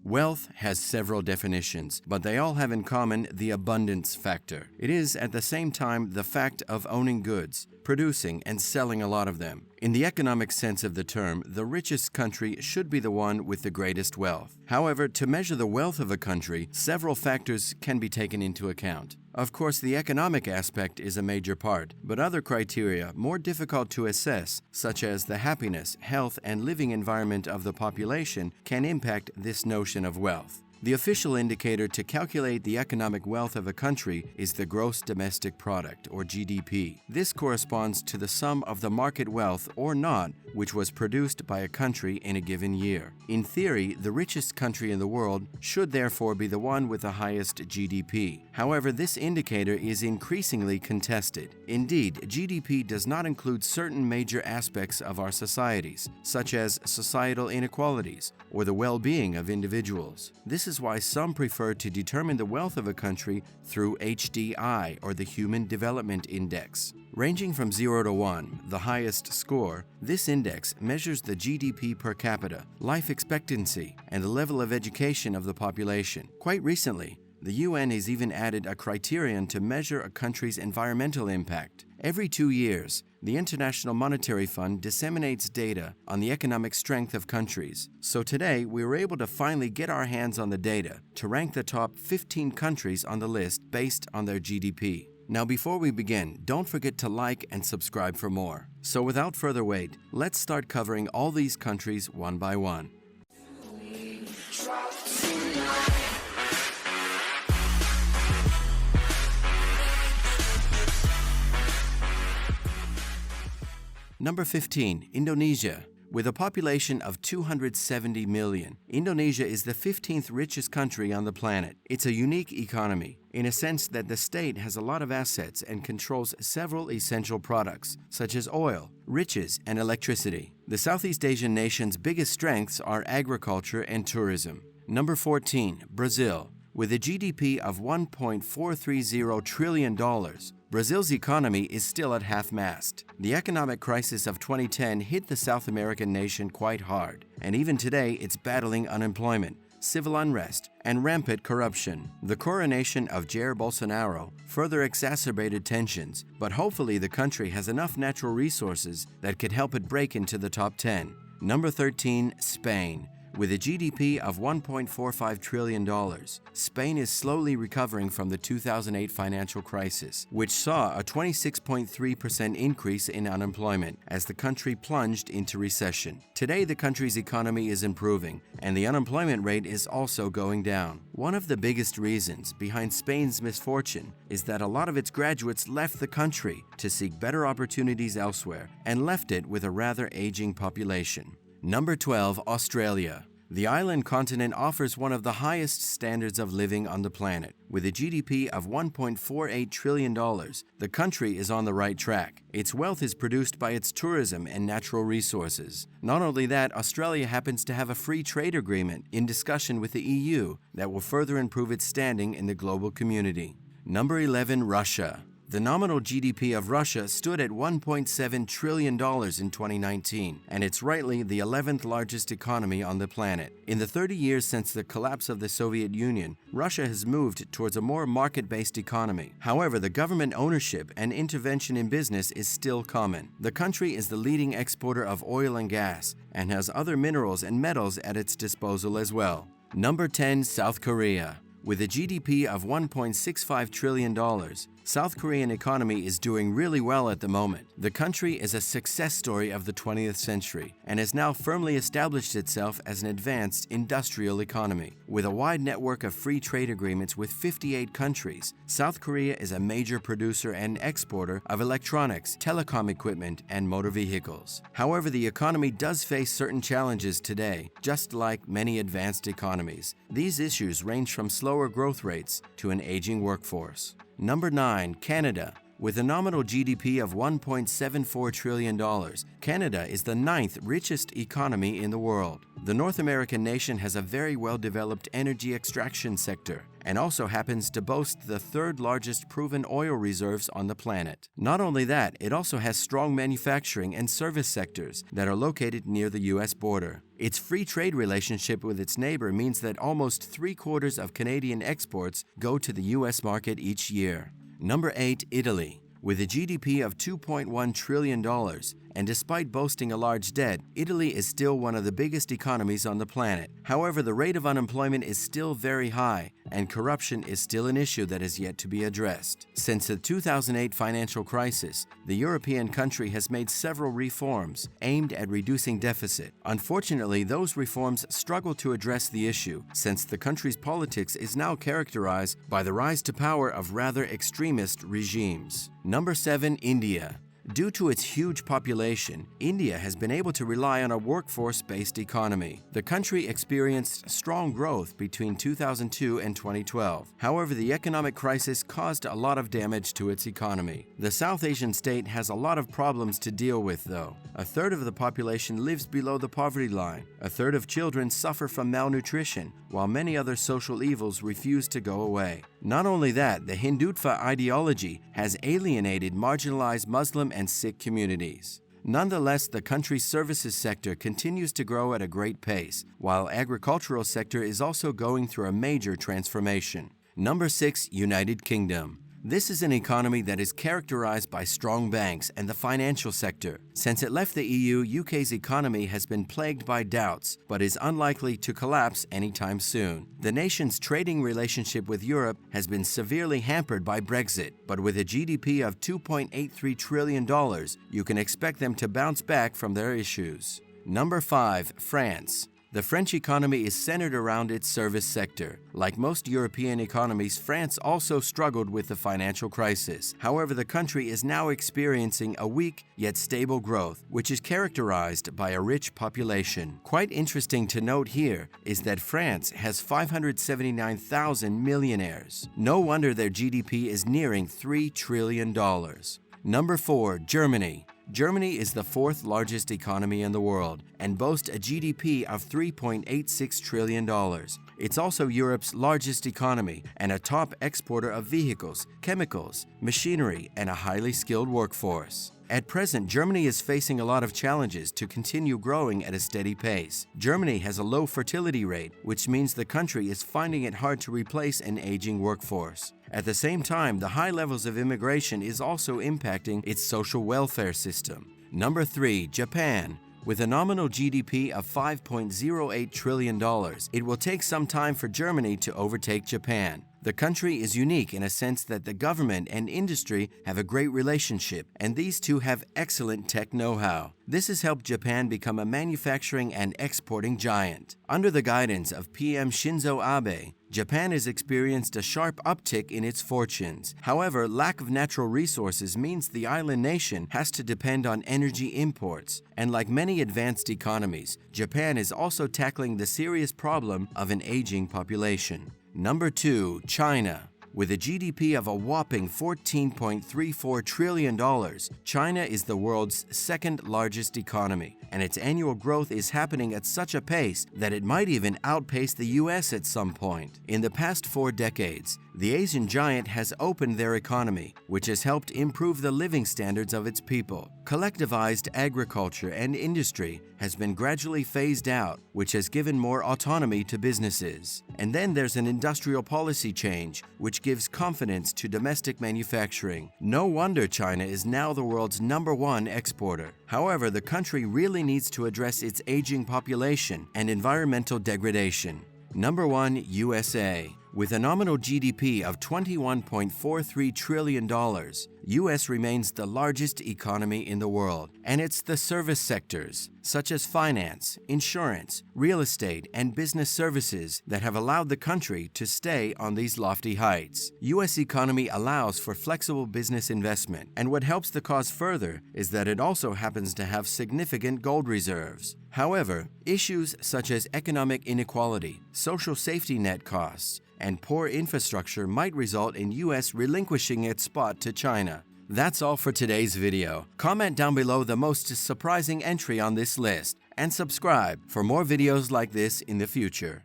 Wealth has several definitions, but they all have in common the abundance factor. It is, at the same time, the fact of owning goods, producing and selling a lot of them. In the economic sense of the term, the richest country should be the one with the greatest wealth. However, to measure the wealth of a country, several factors can be taken into account. Of course, the economic aspect is a major part, but other criteria, more difficult to assess, such as the happiness, health, and living environment of the population, can impact this notion of wealth. The official indicator to calculate the economic wealth of a country is the gross domestic product, or GDP. This corresponds to the sum of the market wealth or not which was produced by a country in a given year. In theory, the richest country in the world should therefore be the one with the highest GDP. However, this indicator is increasingly contested. Indeed, GDP does not include certain major aspects of our societies, such as societal inequalities or the well-being of individuals. This is why some prefer to determine the wealth of a country through HDI, or the Human Development Index. Ranging from 0 to 1, the highest score, this index measures the GDP per capita, life expectancy, and the level of education of the population. Quite recently, the UN has even added a criterion to measure a country's environmental impact. Every 2 years, the International Monetary Fund disseminates data on the economic strength of countries. So today, we were able to finally get our hands on the data to rank the top 15 countries on the list based on their GDP. Now, before we begin, don't forget to like and subscribe for more. So without further wait, let's start covering all these countries one by one. Number 15, Indonesia. With a population of 270 million, Indonesia is the 15th richest country on the planet. It's a unique economy, in a sense that the state has a lot of assets and controls several essential products, such as oil, riches, and electricity. The Southeast Asian nation's biggest strengths are agriculture and tourism. Number 14, Brazil. With a GDP of $1.430 trillion, Brazil's economy is still at half-mast. The economic crisis of 2010 hit the South American nation quite hard, and even today it's battling unemployment, civil unrest, and rampant corruption. The coronation of Jair Bolsonaro further exacerbated tensions, but hopefully the country has enough natural resources that could help it break into the top 10. Number 13, Spain. With a GDP of $1.45 trillion, Spain is slowly recovering from the 2008 financial crisis, which saw a 26.3% increase in unemployment as the country plunged into recession. Today, the country's economy is improving, and the unemployment rate is also going down. One of the biggest reasons behind Spain's misfortune is that a lot of its graduates left the country to seek better opportunities elsewhere and left it with a rather aging population. Number 12, Australia. The island continent offers one of the highest standards of living on the planet. With a GDP of $1.48 trillion, the country is on the right track. Its wealth is produced by its tourism and natural resources. Not only that, Australia happens to have a free trade agreement in discussion with the EU that will further improve its standing in the global community. Number 11, Russia. The nominal GDP of Russia stood at $1.7 trillion in 2019, and it's rightly the 11th largest economy on the planet. In the 30 years since the collapse of the Soviet Union, Russia has moved towards a more market-based economy. However, the government ownership and intervention in business is still common. The country is the leading exporter of oil and gas and has other minerals and metals at its disposal as well. Number 10, South Korea. With a GDP of $1.65 trillion, South Korean economy is doing really well at the moment. The country is a success story of the 20th century and has now firmly established itself as an advanced industrial economy. With a wide network of free trade agreements with 58 countries, South Korea is a major producer and exporter of electronics, telecom equipment, and motor vehicles. However, the economy does face certain challenges today, just like many advanced economies. These issues range from slower growth rates to an aging workforce. Number 9, Canada. With a nominal GDP of $1.74 trillion, Canada is the ninth richest economy in the world. The North American nation has a very well-developed energy extraction sector and also happens to boast the third largest proven oil reserves on the planet. Not only that, it also has strong manufacturing and service sectors that are located near the U.S. border. Its free trade relationship with its neighbor means that almost 3/4 of Canadian exports go to the U.S. market each year. Number 8, Italy. With a GDP of $2.1 trillion, and despite boasting a large debt, Italy is still one of the biggest economies on the planet. However, the rate of unemployment is still very high, and corruption is still an issue that is yet to be addressed. Since the 2008 financial crisis, the European country has made several reforms aimed at reducing deficit. Unfortunately, those reforms struggle to address the issue, since the country's politics is now characterized by the rise to power of rather extremist regimes. Number 7, India. Due to its huge population, India has been able to rely on a workforce-based economy. The country experienced strong growth between 2002 and 2012. However, the economic crisis caused a lot of damage to its economy. The South Asian state has a lot of problems to deal with, though. A third of the population lives below the poverty line. A third of children suffer from malnutrition, while many other social evils refuse to go away. Not only that, the Hindutva ideology has alienated marginalized Muslim and Sikh communities. Nonetheless, the country's services sector continues to grow at a great pace, while agricultural sector is also going through a major transformation. Number 6, United Kingdom. This is an economy that is characterized by strong banks and the financial sector. Since it left the EU, UK's economy has been plagued by doubts, but is unlikely to collapse anytime soon. The nation's trading relationship with Europe has been severely hampered by Brexit, but with a GDP of $2.83 trillion, you can expect them to bounce back from their issues. Number 5, France. The French economy is centered around its service sector. Like most European economies, France also struggled with the financial crisis. However, the country is now experiencing a weak yet stable growth, which is characterized by a rich population. Quite interesting to note here is that France has 579,000 millionaires. No wonder their GDP is nearing $3 trillion. Number 4, Germany. Germany is the fourth largest economy in the world and boasts a GDP of $3.86 trillion. It's also Europe's largest economy and a top exporter of vehicles, chemicals, machinery, and a highly skilled workforce. At present, Germany is facing a lot of challenges to continue growing at a steady pace. Germany has a low fertility rate, which means the country is finding it hard to replace an aging workforce. At the same time, the high levels of immigration is also impacting its social welfare system. Number 3, Japan. With a nominal GDP of $5.08 trillion, it will take some time for Germany to overtake Japan. The country is unique in a sense that the government and industry have a great relationship, and these two have excellent tech know-how. This has helped Japan become a manufacturing and exporting giant. Under the guidance of PM Shinzo Abe, Japan has experienced a sharp uptick in its fortunes. However, lack of natural resources means the island nation has to depend on energy imports. And like many advanced economies, Japan is also tackling the serious problem of an aging population. Number 2, China. With a GDP of a whopping $14.34 trillion, China is the world's second largest economy, and its annual growth is happening at such a pace that it might even outpace the US at some point. In the past 4 decades, the Asian giant has opened their economy, which has helped improve the living standards of its people. Collectivized agriculture and industry has been gradually phased out, which has given more autonomy to businesses. And then there's an industrial policy change, which gives confidence to domestic manufacturing. No wonder China is now the world's #1 exporter. However, the country really needs to address its aging population and environmental degradation. Number 1, USA. With a nominal GDP of $21.43 trillion, US remains the largest economy in the world, and it's the service sectors, such as finance, insurance, real estate, and business services that have allowed the country to stay on these lofty heights. US economy allows for flexible business investment, and what helps the cause further is that it also happens to have significant gold reserves. However, issues such as economic inequality, social safety net costs, and poor infrastructure might result in US relinquishing its spot to China. That's all for today's video. Comment down below the most surprising entry on this list and subscribe for more videos like this in the future.